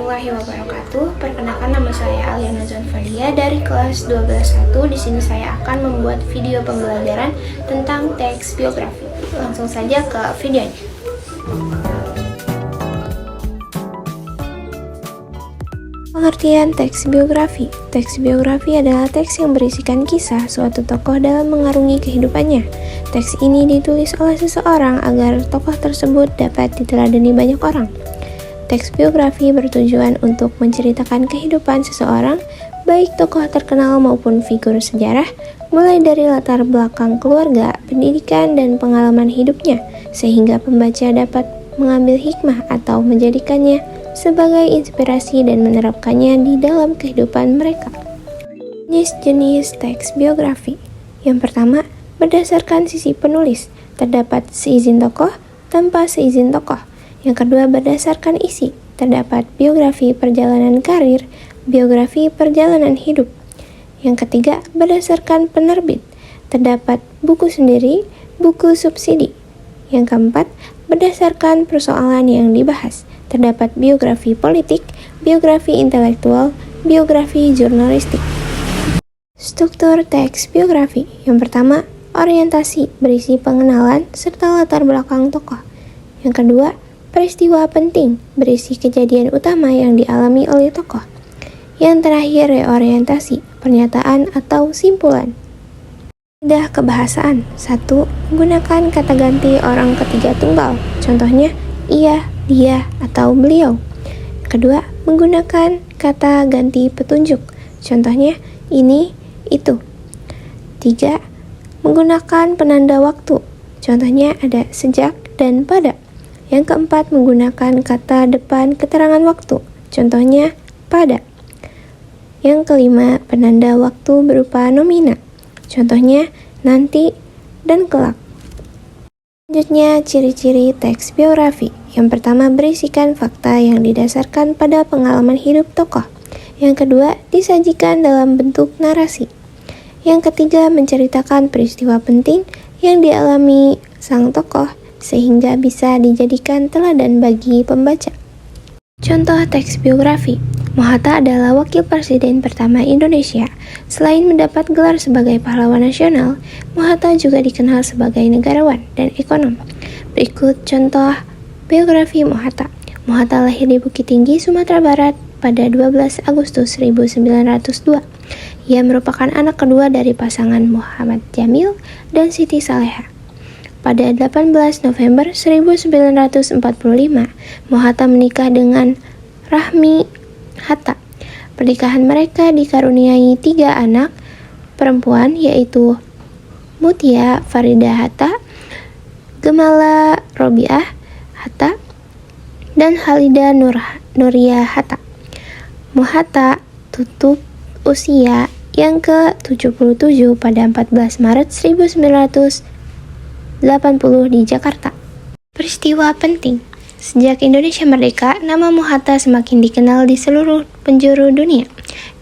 warahmatullahi wabarakatuh. Perkenalkan, nama saya Aliana Zanfalia dari kelas 12.1. Di sini saya akan membuat video pembelajaran tentang teks biografi. Langsung saja ke videonya. Pengertian teks biografi. Teks biografi adalah teks yang berisikan kisah suatu tokoh dalam mengarungi kehidupannya. Teks ini ditulis oleh seseorang agar tokoh tersebut dapat diteladani banyak orang. Teks biografi bertujuan untuk menceritakan kehidupan seseorang, baik tokoh terkenal maupun figur sejarah, mulai dari latar belakang keluarga, pendidikan, dan pengalaman hidupnya, sehingga pembaca dapat mengambil hikmah atau menjadikannya sebagai inspirasi dan menerapkannya di dalam kehidupan mereka. Jenis-jenis teks biografi. Yang pertama, berdasarkan sisi penulis, terdapat seizin tokoh, tanpa seizin tokoh. Yang kedua, berdasarkan isi, terdapat biografi perjalanan karir, biografi perjalanan hidup. Yang ketiga, berdasarkan penerbit, terdapat buku sendiri, buku subsidi. Yang keempat, berdasarkan persoalan yang dibahas, terdapat biografi politik, biografi intelektual, biografi jurnalistik. Struktur teks biografi. Yang pertama, orientasi, berisi pengenalan serta latar belakang tokoh. Yang kedua, peristiwa penting, berisi kejadian utama yang dialami oleh tokoh. Yang terakhir, reorientasi, pernyataan atau simpulan. Kaidah kebahasaan. 1. Menggunakan kata ganti orang ketiga tunggal. Contohnya, ia, dia, atau beliau. Kedua, menggunakan kata ganti petunjuk. Contohnya, ini, itu. 3. Menggunakan penanda waktu. Contohnya ada sejak dan pada. Yang keempat, menggunakan kata depan keterangan waktu. Contohnya, pada. Yang kelima, penanda waktu berupa nomina. Contohnya, nanti dan kelak. Selanjutnya, ciri-ciri teks biografi. Yang pertama, berisikan fakta yang didasarkan pada pengalaman hidup tokoh. Yang kedua, disajikan dalam bentuk narasi. Yang ketiga, menceritakan peristiwa penting yang dialami sang tokoh, sehingga bisa dijadikan teladan bagi pembaca. Contoh teks biografi. Mohatta adalah wakil presiden pertama Indonesia. Selain mendapat gelar sebagai pahlawan nasional, Mohatta juga dikenal sebagai negarawan dan ekonom. Berikut contoh biografi Mohatta. Mohatta lahir di Bukit Tinggi, Sumatera Barat pada 12 Agustus 1902. Ia merupakan anak kedua dari pasangan Muhammad Jamil dan Siti Saleha. Pada 18 November 1945, Mohatta menikah dengan Rahmi Hatta. Pernikahan mereka dikaruniai 3 anak perempuan, yaitu Mutia Farida Hatta, Gemala Robiah Hatta, dan Halida Nuria Hatta. Mohatta tutup usia yang ke-77 pada 14 Maret 1980 di Jakarta. Peristiwa penting. Sejak Indonesia merdeka, nama Mohatta semakin dikenal di seluruh penjuru dunia.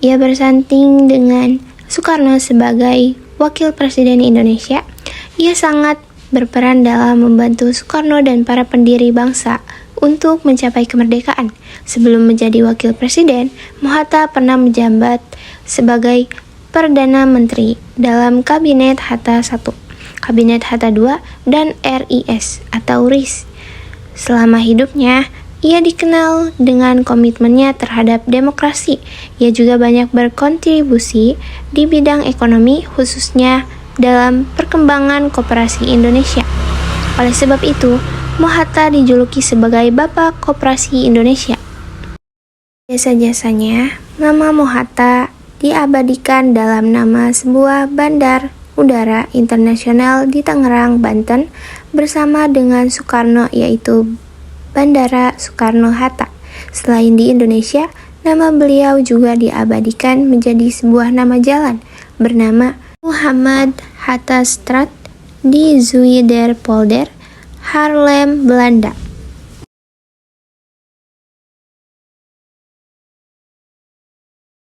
Ia bersanding dengan Soekarno sebagai wakil presiden Indonesia. Ia sangat berperan dalam membantu Soekarno dan para pendiri bangsa untuk mencapai kemerdekaan. Sebelum menjadi wakil presiden, Mohatta pernah menjabat sebagai Perdana Menteri dalam Kabinet Hatta I, Kabinet Hatta II, dan RIS atau RIS. Selama hidupnya, ia dikenal dengan komitmennya terhadap demokrasi. Ia juga banyak berkontribusi di bidang ekonomi, khususnya dalam perkembangan koperasi Indonesia. Oleh sebab itu, Mohatta dijuluki sebagai Bapak Koperasi Indonesia. Jasa-jasanya, nama Mohatta diabadikan dalam nama sebuah bandar udara internasional di Tangerang, Banten, bersama dengan Soekarno, yaitu Bandara Soekarno-Hatta. Selain di Indonesia, nama beliau juga diabadikan menjadi sebuah nama jalan bernama Muhammad Hatta Straat di Zuiderpolder, Haarlem, Belanda.